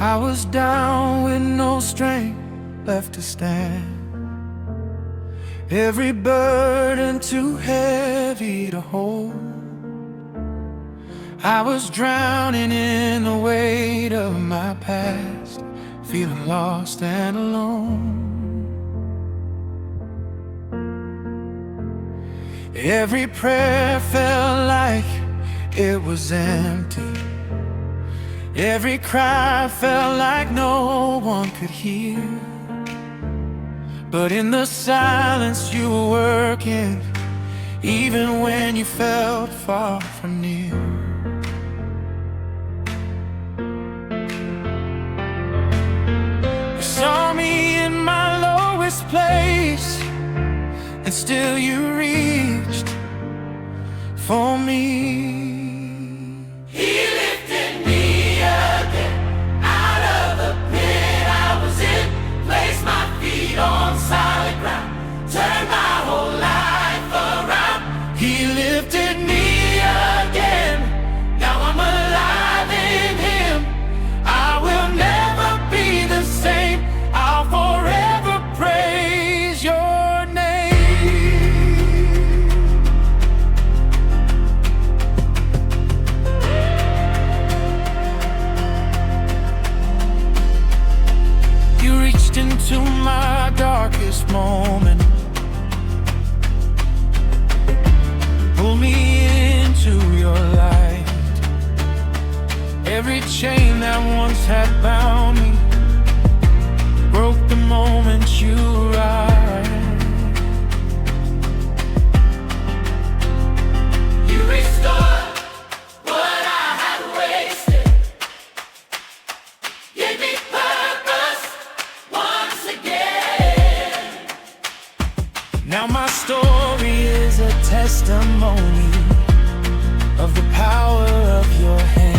I was down with no strength left to stand. Every burden too heavy to hold. I was drowning in the weight of my past, feeling lost and alone. Every prayer felt like it was empty. Every cry felt like no one could hear. But in the silence you were working, even when you felt far from near. You saw me in my lowest place, and still you reached for me. On solid ground, turned my whole life around. He lifted me again. Now I'm alive in Him. I will never be the same. I'll forever praise your name. You reached into my darkest moment, pull me into your light. Every chain that once had bound me broke the moment you arrived. You restored what I had wasted, gave me purpose once again. Now my story is a testimony of the power of your hand.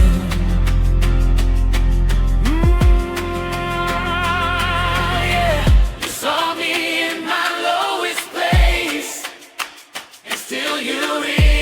Yeah. You saw me in my lowest place, and still you reached